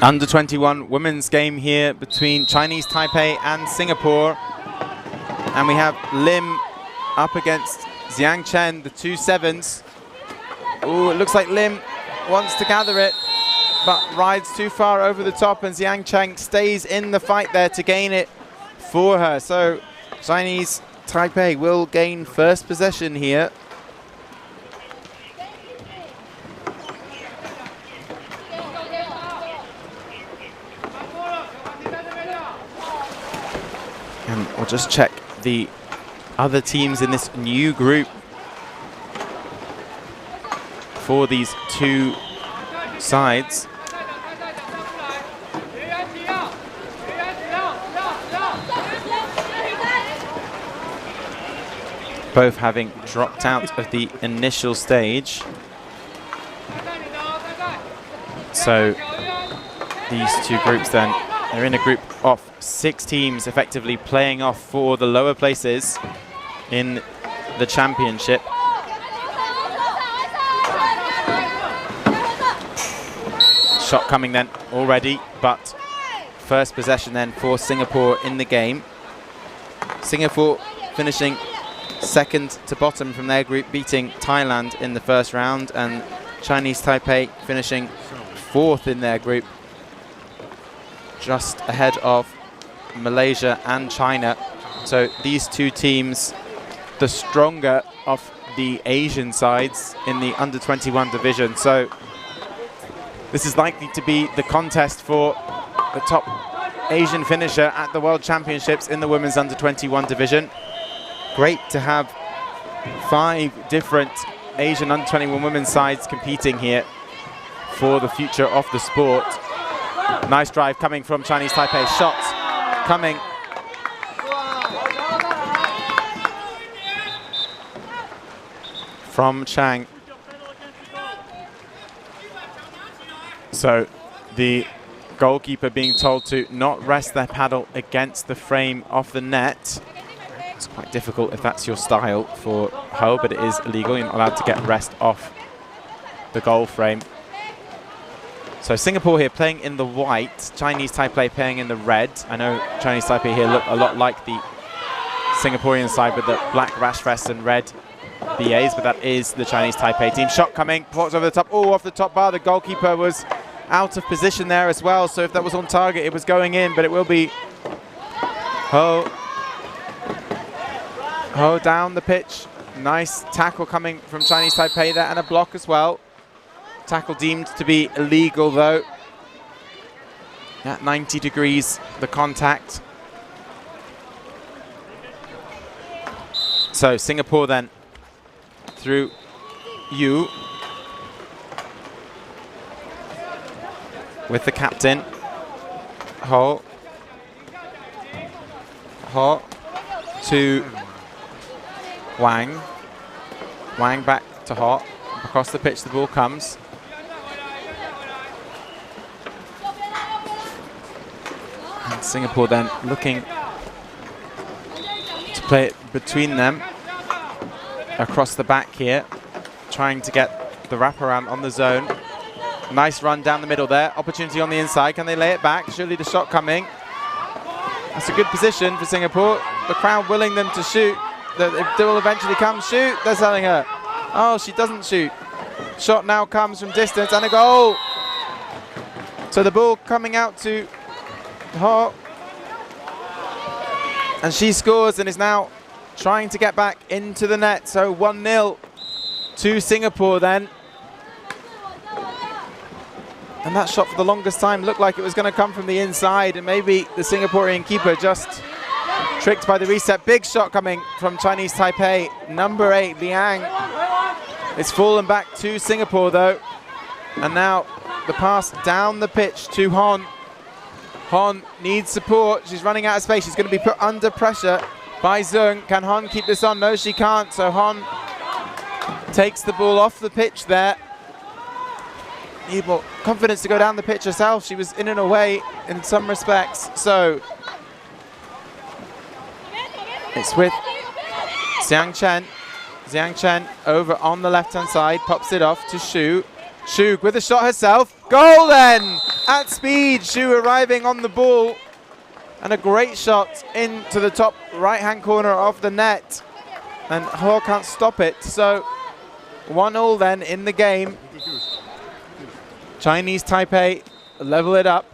Under 21 women's game here between Chinese Taipei and Singapore. And we have Lim up against Xiang Chen, the 2-7s. Ooh, it looks like Lim wants to gather it, but rides too far over the top, and Xiang Chen stays in the fight there to gain it for her. So Chinese Taipei will gain first possession here. And we'll just check the other teams in this new group for these two sides. Both having dropped out of the initial stage. So these two groups then, they're in a group of 6 teams effectively playing off for the lower places in the championship. Shot coming then already, but first possession then for Singapore in the game. Singapore finishing second to bottom from their group, beating Thailand in the first round, and Chinese Taipei finishing fourth in their group, just ahead of Malaysia and China. So these two teams, the stronger of the Asian sides in the under-21 division. So this is likely to be the contest for the top Asian finisher at the World Championships in the women's under-21 division. Great to have 5 different Asian under-21 women's sides competing here for the future of the sport. Nice drive coming from Chinese Taipei. Shots coming. From Chang. So the goalkeeper being told to not rest their paddle against the frame of the net. It's quite difficult if that's your style for Ho, but it is illegal. You're not allowed to get rest off the goal frame. So Singapore here playing in the white, Chinese Taipei playing in the red. I know Chinese Taipei here look a lot like the Singaporean side with the black rash vests and red BAs, but that is the Chinese Taipei team. Shot coming, ports over the top, off the top bar. The goalkeeper was out of position there as well, so if that was on target, it was going in, but it will be Ho down the pitch. Nice tackle coming from Chinese Taipei there, and a block as well. Tackle deemed to be illegal though. At 90 degrees, the contact. So Singapore then through Yu with the captain. Ho to Wang. Wang back to Ho. Across the pitch the ball comes. And Singapore then looking to play it between them. Across the back here, trying to get the wraparound on the zone. Nice run down the middle there. Opportunity on the inside. Can they lay it back? Surely the shot coming. That's a good position for Singapore. The crowd willing them to shoot. They will eventually come. Shoot. They're telling her. Oh, she doesn't shoot. Shot now comes from distance and a goal. So the ball coming out to Ho. And she scores and is now trying to get back into the net. So 1-0 to Singapore then. And that shot for the longest time looked like it was going to come from the inside, and maybe the Singaporean keeper just tricked by the reset. Big shot coming from Chinese Taipei. Number 8, Liang. It's fallen back to Singapore though. And now the pass down the pitch to Hon. Hon needs support. She's running out of space. She's going to be put under pressure by Zheng. Can Hon keep this on? No, she can't. So Hon takes the ball off the pitch there. Need more confidence to go down the pitch herself. She was in and away in some respects. So it's with Xiang Chen. Xiang Chen over on the left-hand side, pops it off to Xu. Xu with a shot herself. Goal then! At speed, Xu arriving on the ball. And a great shot into the top right-hand corner of the net. And Ho can't stop it. So 1-1 then in the game. Chinese Taipei level it up.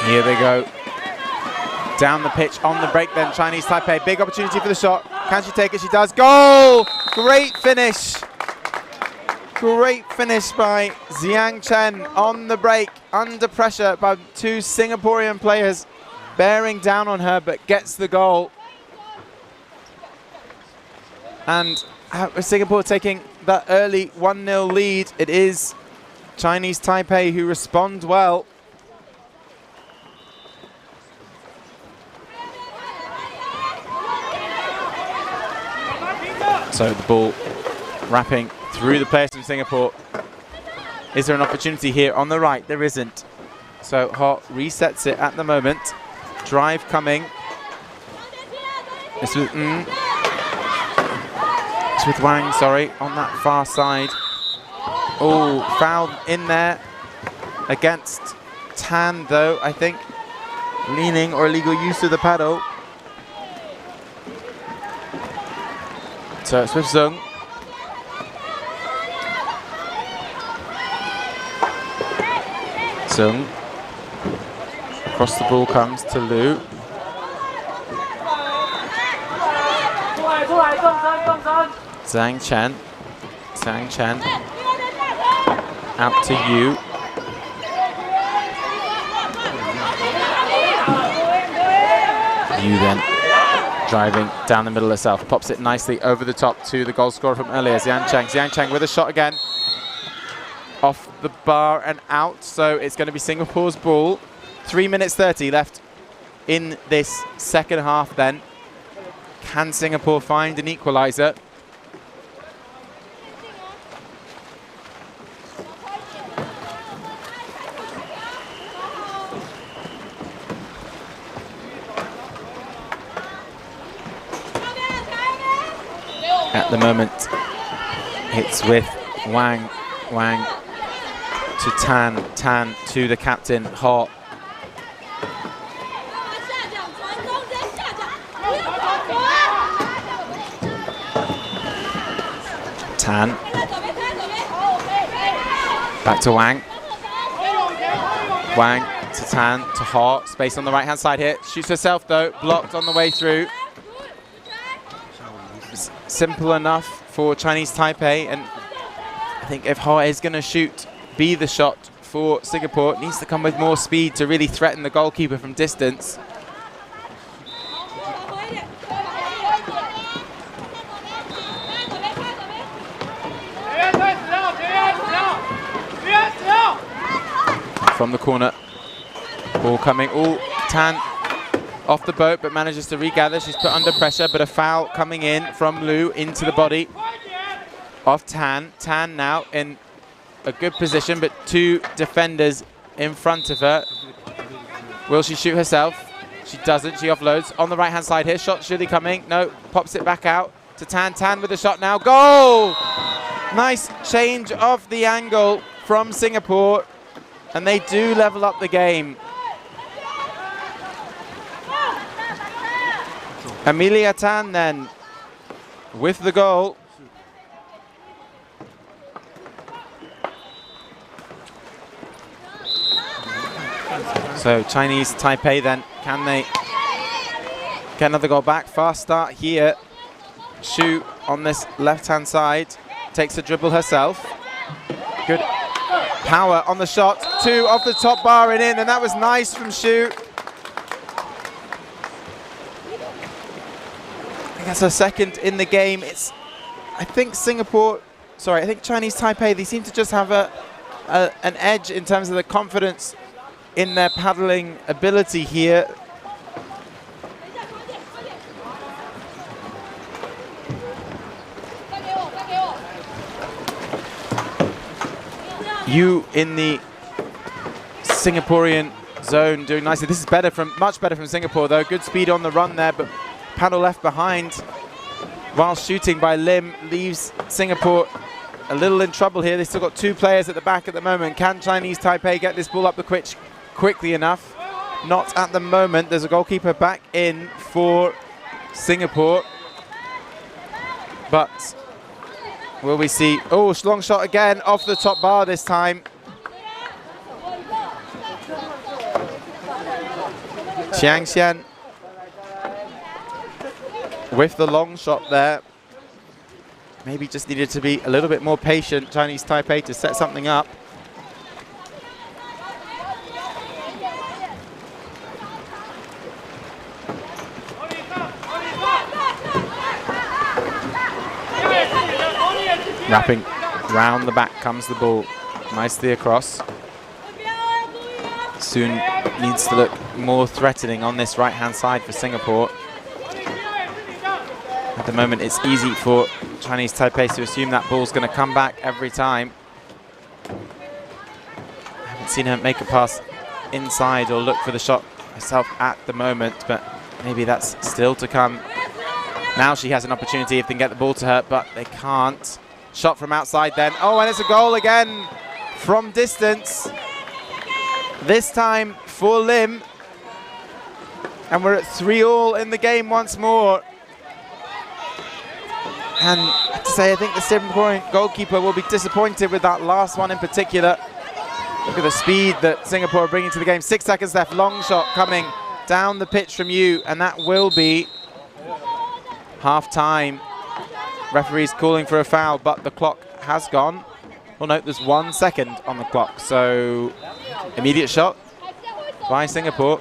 Here they go. Down the pitch on the break then, Chinese Taipei. Big opportunity for the shot. Can she take it? She does. Goal! Great finish. Great finish by Xiang Chen on the break. Under pressure by 2 Singaporean players bearing down on her, but gets the goal. And with Singapore taking that early 1-0 lead, it is Chinese Taipei who respond well. So the ball wrapping through the players from Singapore. Is there an opportunity here on the right? There isn't. So Ho resets it at the moment. Drive coming. It's with Wang, sorry, on that far side. Oh, foul in there against Tan, though, I think. Leaning or illegal use of the paddle. So it's with Zung. Zung. Across the ball comes to Liu. Zhang Chen. Zhang Chen. Out to Yu. Yu then driving down the middle herself. Pops it nicely over the top to the goal scorer from earlier, Xiang Cheng. Xiang Cheng with a shot again. Off the bar and out, so it's going to be Singapore's ball. 3 minutes 30 left in this second half then. Can Singapore find an equaliser? At the moment, it's with Wang. Wang to Tan. Tan to the captain, Ho. Tan. Back to Wang. Wang to Tan, to Ho. Space on the right-hand side here. Shoots herself, though. Blocked on the way through. Simple enough for Chinese Taipei, and I think if Ho is going to be the shot for Singapore, it needs to come with more speed to really threaten the goalkeeper from distance. From the corner, ball coming. Oh, Tan off the boat, but manages to regather. She's put under pressure, but a foul coming in from Liu into the body of Tan. Tan now in a good position, but two defenders in front of her. Will she shoot herself? She doesn't. She offloads on the right-hand side here. Shot surely coming. No, pops it back out to Tan. Tan with the shot now. Goal! Nice change of the angle from Singapore, and they do level up the game. Amelia Tan then with the goal. So Chinese Taipei then, can they get another goal back? Fast start here. Xu on this left-hand side takes a dribble herself. Good power on the shot. Two off the top bar and in, and that was nice from Xu. That's her second in the game. I think Chinese Taipei, they seem to just have an edge in terms of the confidence in their paddling ability here. Yu in the Singaporean zone doing nicely. This is much better from Singapore though. Good speed on the run there, but paddle left behind while shooting by Lim leaves Singapore a little in trouble here. They've still got two players at the back at the moment. Can Chinese Taipei get this ball up the pitch quickly enough? Not at the moment. There's a goalkeeper back in for Singapore. But will we see? Oh, long shot again off the top bar this time. Xiang Xian with the long shot there. Maybe just needed to be a little bit more patient, Chinese Taipei, to set something up. Wrapping round the back comes the ball, nicely across. Soon needs to look more threatening on this right-hand side for Singapore. At the moment, it's easy for Chinese Taipei to assume that ball's going to come back every time. I haven't seen her make a pass inside or look for the shot herself at the moment, but maybe that's still to come. Now she has an opportunity if they can get the ball to her, but they can't. Shot from outside then. Oh, and it's a goal again from distance. This time for Lim. And we're at 3-3 in the game once more. And I have to say, I think the Singaporean goalkeeper will be disappointed with that last one in particular. Look at the speed that Singapore are bringing to the game. 6 seconds left, long shot coming down the pitch from you, and that will be half-time. Referee's calling for a foul, but the clock has gone. Well, no, there's 1 second on the clock, so immediate shot by Singapore.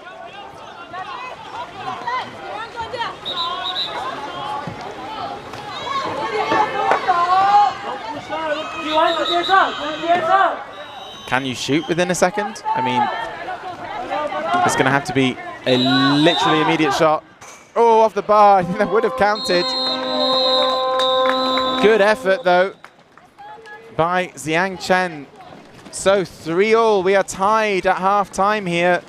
Can you shoot within a second? I mean, it's going to have to be a literally immediate shot. Oh, off the bar. I think that would have counted. Good effort, though, by Xiang Chen. So 3-3. We are tied at half-time here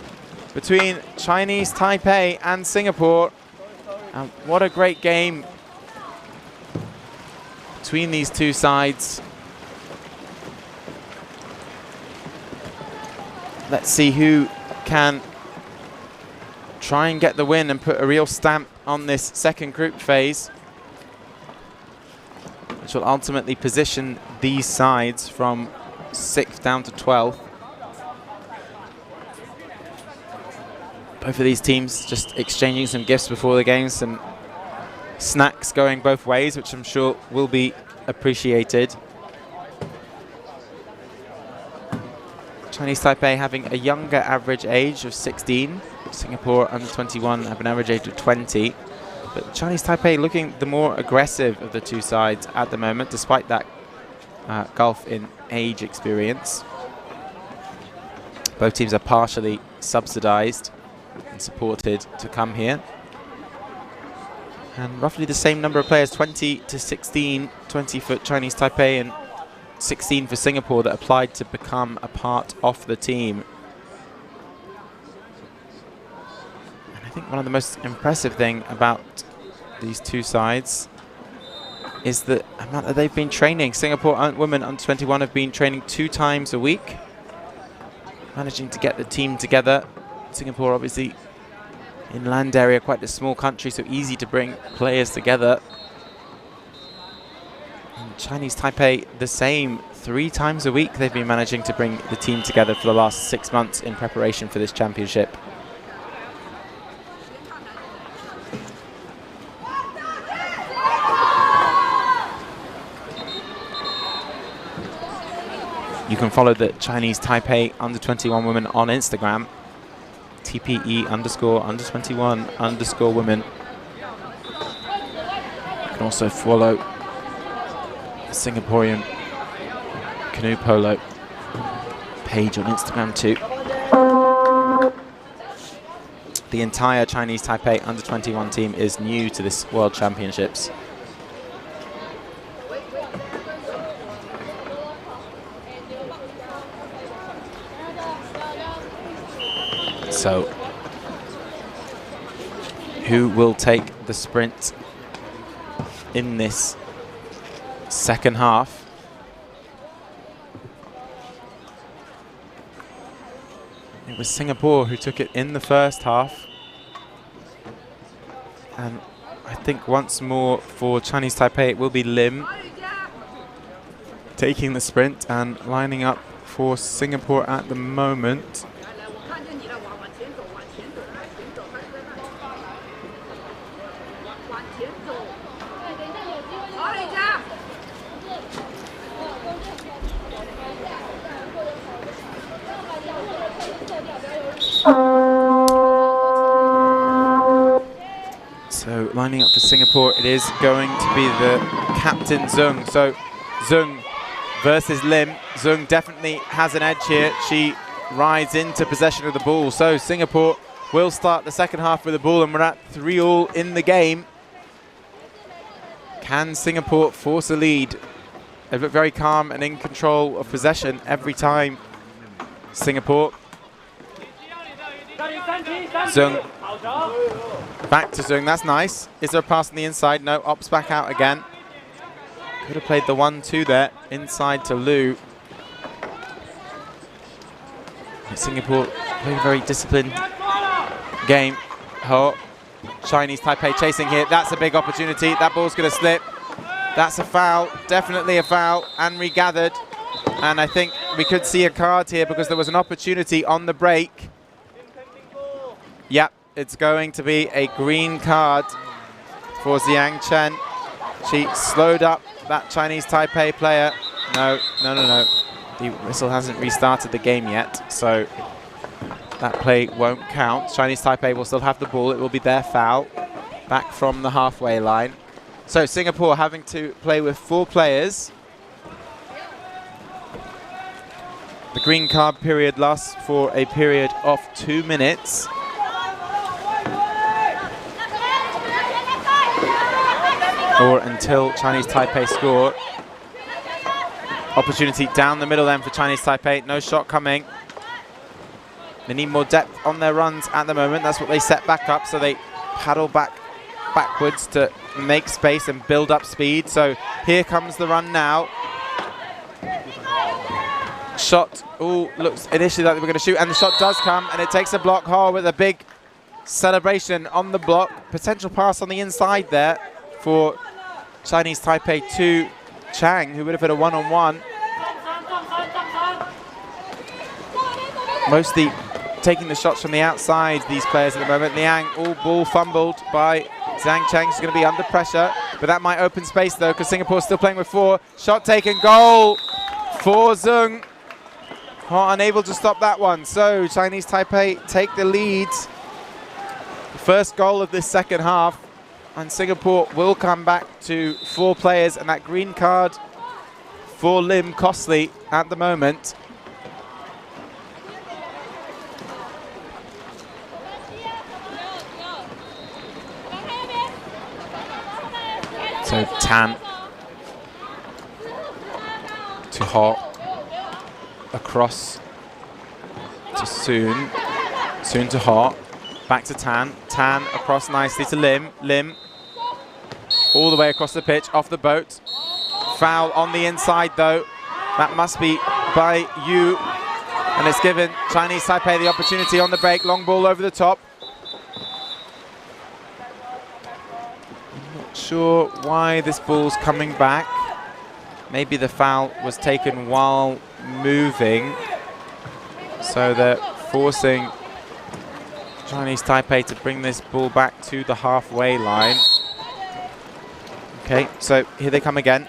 between Chinese Taipei and Singapore. And what a great game between these two sides. Let's see who can try and get the win and put a real stamp on this second group phase, which will ultimately position these sides from 6th down to 12th. Both of these teams just exchanging some gifts before the game, some snacks going both ways, which I'm sure will be appreciated. Chinese Taipei having a younger average age of 16. Singapore under 21 have an average age of 20. But Chinese Taipei looking the more aggressive of the two sides at the moment, despite that gulf in age experience. Both teams are partially subsidized and supported to come here. And roughly the same number of players, 20 to 16, 20 for Chinese Taipei and 16 for Singapore, that applied to become a part of the team. And I think one of the most impressive thing about these two sides is the amount that they've been training. Singapore women under 21 have been training 2 times a week, managing to get the team together. Singapore obviously in land area, quite a small country, so easy to bring players together. Chinese Taipei, the same. 3 times a week they've been managing to bring the team together for the last 6 months in preparation for this championship. You can follow the Chinese Taipei under 21 women on Instagram, TPE_under21_women. You can also follow Singaporean canoe polo page on Instagram too. The entire Chinese Taipei under 21 team is new to this World Championships. So, who will take the sprint in this second half? It was Singapore who took it in the first half. And I think once more for Chinese Taipei it will be Lim taking the sprint and lining up for Singapore at the moment. So lining up for Singapore, it is going to be the captain Zheng. So Zheng versus Lim. Zheng definitely has an edge here. She rides into possession of the ball. So Singapore will start the second half with the ball, and we're at 3-3 in the game. Can Singapore force a lead? They look very calm and in control of possession every time. Singapore. Zung. Back to Zung, that's nice. Is there a pass on the inside? No, Ops back out again. Could have played the 1-2 there, inside to Liu. Singapore playing a very disciplined game. Ho. Chinese Taipei chasing here. That's a big opportunity. That ball's going to slip. That's a foul, definitely a foul, and regathered. And I think we could see a card here because there was an opportunity on the break. Yep, it's going to be a green card for Xiang Chen. She slowed up that Chinese Taipei player. No. The whistle hasn't restarted the game yet, so that play won't count. Chinese Taipei will still have the ball. It will be their foul back from the halfway line. So Singapore having to play with 4 players. The green card period lasts for a period of 2 minutes. Or until Chinese Taipei score. Opportunity down the middle then for Chinese Taipei. No shot coming. They need more depth on their runs at the moment. That's what they set back up. So they paddle backwards to make space and build up speed. So here comes the run now. Shot. Oh, looks initially like they were going to shoot. And the shot does come. And it takes a block. Ho with a big celebration on the block. Potential pass on the inside there for Chinese Taipei to Chang, who would have hit a one-on-one. Mostly taking the shots from the outside, these players at the moment. Liang, all ball fumbled by Zhang Cheng. She's going to be under pressure, but that might open space though, because Singapore's still playing with 4. Shot taken, goal for Zung. Unable to stop that one. So Chinese Taipei take the lead. The first goal of this second half. And Singapore will come back to 4 players, and that green card for Lim costly at the moment. So Tan to Ho, across to Soon, Soon to Ho, back to Tan, Tan across nicely to Lim, Lim all the way across the pitch, off the boat. Foul on the inside though. That must be by Yu. And it's given Chinese Taipei the opportunity on the break. Long ball over the top. I'm not sure why this ball's coming back. Maybe the foul was taken while moving. So they're forcing Chinese Taipei to bring this ball back to the halfway line. Okay, so here they come again.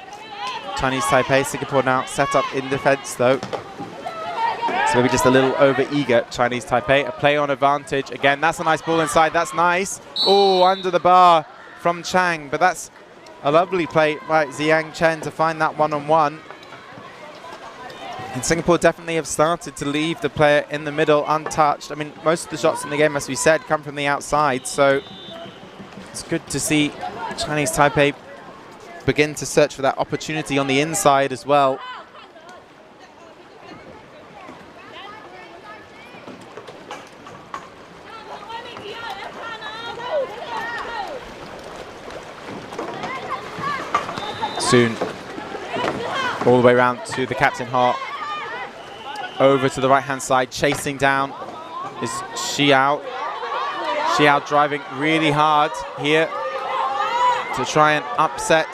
Chinese Taipei, Singapore now set up in defense though. So maybe just a little over-eager Chinese Taipei. A play on advantage. Again, that's a nice ball inside. That's nice. Oh, under the bar from Chang. But that's a lovely play by Xiang Chen to find that one-on-one. And Singapore definitely have started to leave the player in the middle untouched. I mean, most of the shots in the game, as we said, come from the outside. So it's good to see Chinese Taipei begin to search for that opportunity on the inside as well. Soon, all the way around to the captain Ho. Over to the right-hand side, chasing down is Xiao. Xiao driving really hard here to try and upset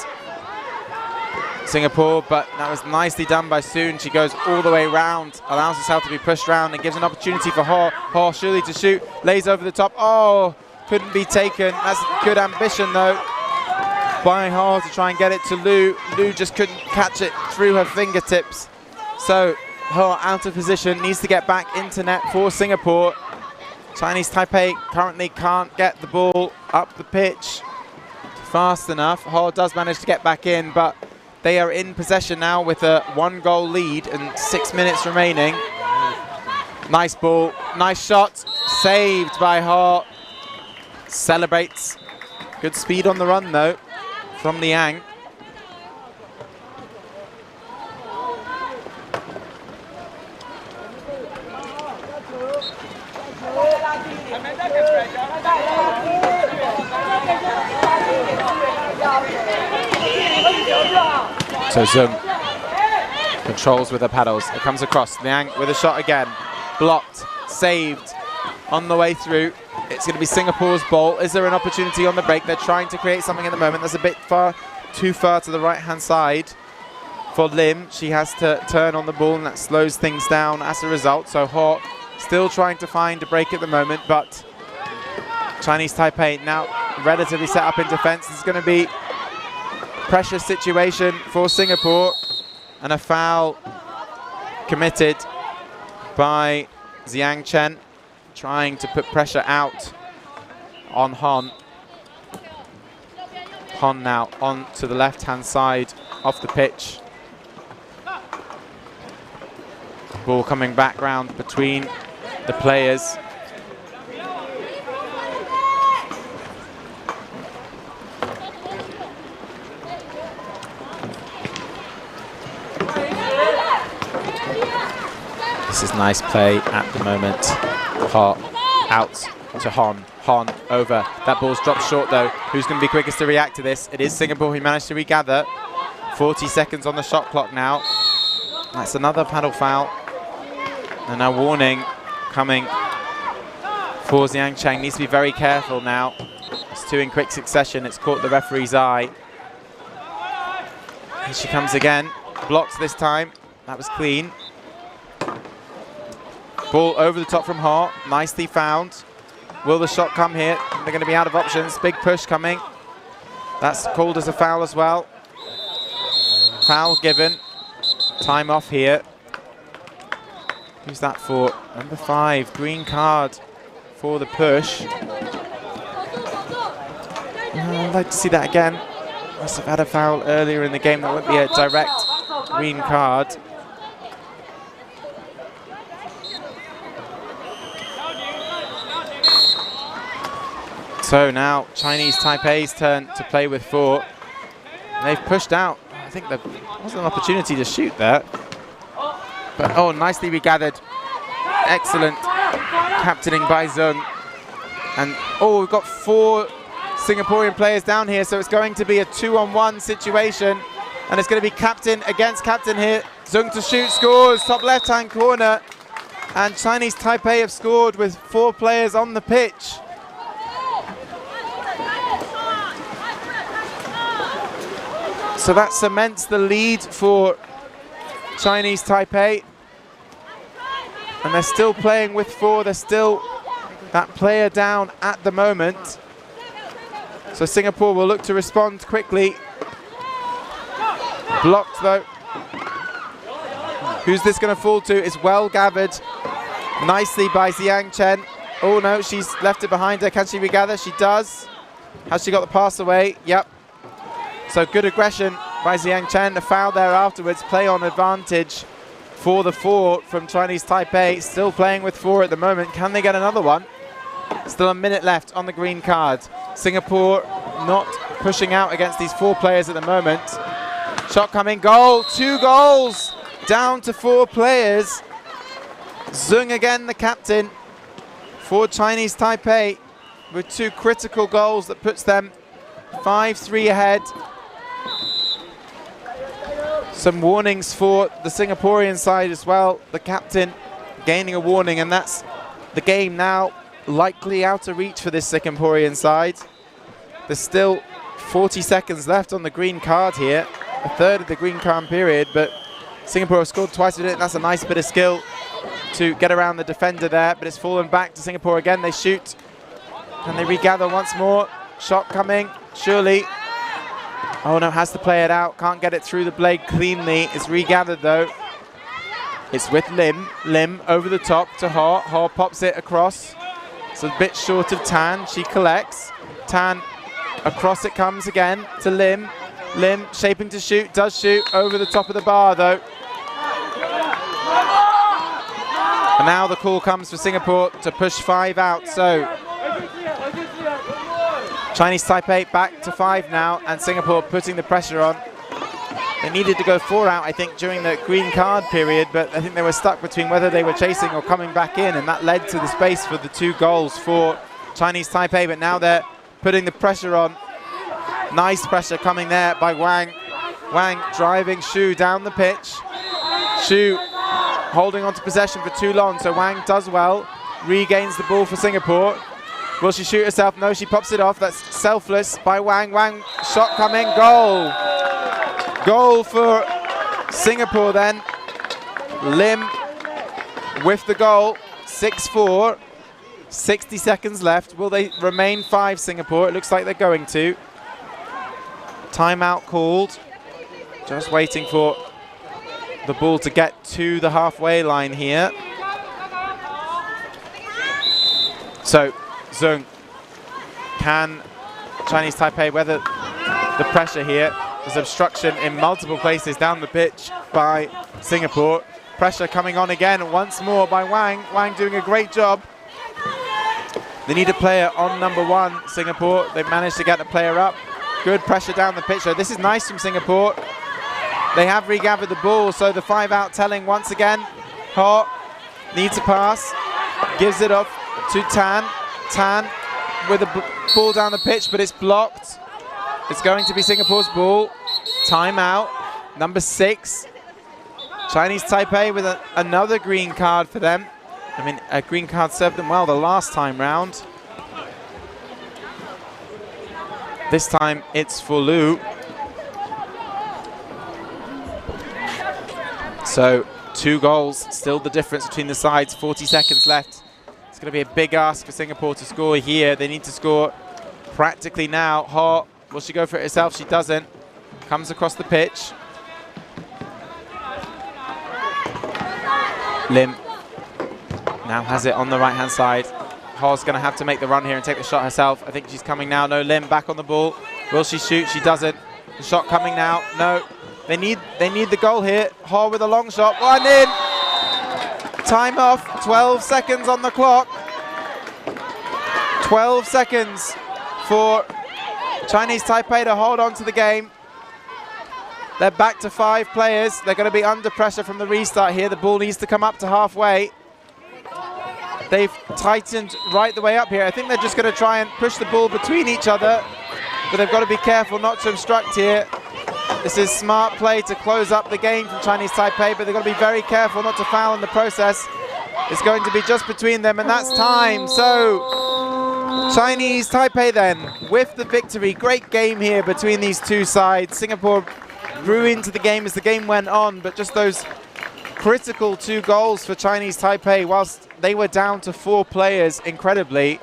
Singapore, but that was nicely done by Soon. She goes all the way around, allows herself to be pushed around and gives an opportunity for Ho. Ho surely to shoot, lays over the top. Oh, couldn't be taken. That's good ambition though by Ho to try and get it to Liu. Liu just couldn't catch it through her fingertips. So Ho out of position, needs to get back into net for Singapore. Chinese Taipei currently can't get the ball up the pitch fast enough. Ho does manage to get back in, but they are in possession now with a 1-goal lead and 6 minutes remaining. Nice ball, nice shot, saved by Ho. Celebrates. Good speed on the run though from Liang. So Zung controls with the paddles. It comes across. Liang with a shot again. Blocked. Saved. On the way through. It's going to be Singapore's ball. Is there an opportunity on the break? They're trying to create something at the moment. That's a bit too far to the right-hand side for Lim. She has to turn on the ball, and that slows things down as a result. So Ho still trying to find a break at the moment, but Chinese Taipei now relatively set up in defense. This is going to be pressure situation for Singapore, and a foul committed by Xiang Chen, trying to put pressure out on Hon. Hon now on to the left-hand side of the pitch. Ball coming back round between the players. This is nice play at the moment. Ho out to Hon. Hon over. That ball's dropped short though. Who's going to be quickest to react to this? It is Singapore who managed to regather. 40 seconds on the shot clock now. That's another paddle foul. And a warning coming for Xiang Chen. Needs to be very careful now. It's two in quick succession. It's caught the referee's eye. Here she comes again. Blocked this time. That was clean. Ball over the top from Ho. Nicely found. Will the shot come here? They're going to be out of options. Big push coming. That's called as a foul as well. Foul given. Time off here. Who's that for? Number 5. Green card for the push. I'd like to see that again. Must have had a foul earlier in the game. That won't be a direct green card. So now Chinese Taipei's turn to play with 4. They've pushed out. I think there wasn't an opportunity to shoot there. But oh, nicely regathered. Excellent captaining by Zung. And oh, we've got 4 Singaporean players down here, so it's going to be a 2-on-1 situation. And it's going to be captain against captain here. Zung to shoot, scores, top left-hand corner. And Chinese Taipei have scored with 4 players on the pitch. So that cements the lead for Chinese Taipei. And they're still playing with 4. They're still that player down at the moment. So Singapore will look to respond quickly. Blocked though. Who's this going to fall to? Is well gathered nicely by Xiang Chen. Oh no, she's left it behind her. Can she regather? She does. Has she got the pass away? Yep. So good aggression by Xiang Chen. A foul there afterwards. Play on advantage for the 4 from Chinese Taipei. Still playing with 4 at the moment. Can they get another one? Still a minute left on the green card. Singapore not pushing out against these 4 players at the moment. Shot coming. Goal. 2 goals. Down to 4 players. Zung again, the captain for Chinese Taipei, with 2 critical goals that puts them 5-3 ahead. Some warnings for the Singaporean side as well. The captain gaining a warning, and that's the game now likely out of reach for this Singaporean side. There's still 40 seconds left on the green card here, a third of the green card period, but Singapore have scored twice with it. That's a nice bit of skill to get around the defender there, but it's fallen back to Singapore again. They shoot and they regather once more. Shot coming, surely. Oh no, has to play it out. Can't get it through the blade cleanly. It's regathered though. It's with Lim. Lim over the top to Ho. Ho pops it across. It's a bit short of Tan. She collects. Tan across it comes again to Lim. Lim shaping to shoot. Does shoot over the top of the bar though. And now the call comes for Singapore to push 5 out. So Chinese Taipei back to 5 now, and Singapore putting the pressure on. They needed to go 4 out, I think, during the green card period, but I think they were stuck between whether they were chasing or coming back in, and that led to the space for the 2 goals for Chinese Taipei. But now they're putting the pressure on. Nice pressure coming there by Wang. Wang driving Xu down the pitch. Xu holding on to possession for too long, so Wang does well. Regains the ball for Singapore. Will she shoot herself? No, she pops it off. That's selfless by Wang. Wang, shot coming, goal. Goal for Singapore then. Lim with the goal, 6-4. 60 seconds left. Will they remain 5, Singapore? It looks like they're going to. Timeout called. Just waiting for the ball to get to the halfway line here. So, Zheng, can Chinese Taipei weather the pressure here? There's obstruction in multiple places down the pitch by Singapore. Pressure coming on again once more by Wang. Wang doing a great job. They need a player on number 1, Singapore. They've managed to get the player up. Good pressure down the pitch. So this is nice from Singapore. They have regathered the ball, so the 5 out telling once again. Ho needs a pass, gives it off to Tan. Tan with a ball down the pitch, but it's blocked. It's going to be Singapore's ball. Timeout, number 6. Chinese Taipei with another green card for them. I mean, a green card served them well the last time round. This time it's for Liu. So 2 goals, still the difference between the sides, 40 seconds left. It's going to be a big ask for Singapore to score here. They need to score practically now. Ho, will she go for it herself? She doesn't. Comes across the pitch. Lim now has it on the right-hand side. Ho's going to have to make the run here and take the shot herself. I think she's coming now. No, Lim back on the ball. Will she shoot? She doesn't. The shot coming now. No. They need the goal here. Ho with a long shot. 1 in. Time off. 12 seconds on the clock. 12 seconds for Chinese Taipei to hold on to the game. They're back to 5 players. They're going to be under pressure from the restart here. The ball needs to come up to halfway. They've tightened right the way up here. I think they're just going to try and push the ball between each other, but they've got to be careful not to obstruct here. This is smart play to close up the game from Chinese Taipei, but they've got to be very careful not to foul in the process. It's going to be just between them, and that's time. So Chinese Taipei then with the victory. Great game here between these 2 sides. Singapore grew into the game as the game went on, but just those critical 2 goals for Chinese Taipei whilst they were down to 4 players, incredibly.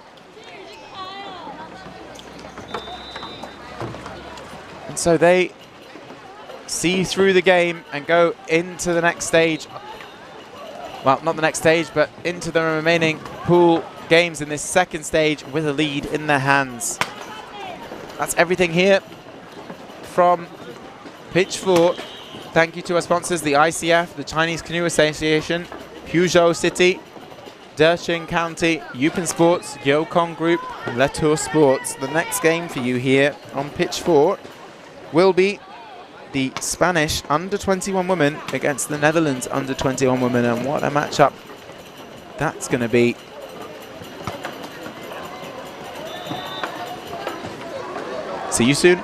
And so they see through the game and go into the next stage. Well, not the next stage, but into the remaining pool games in this second stage with a lead in their hands. That's everything here from Pitch 4. Thank you to our sponsors, the ICF, the Chinese Canoe Association, Puzhou City, Deqing County, Yupin Sports, Yokong Group, and Latour Sports. The next game for you here on Pitch 4 will be the Spanish under-21 women against the Netherlands under-21 women, and what a matchup that's going to be. See you soon.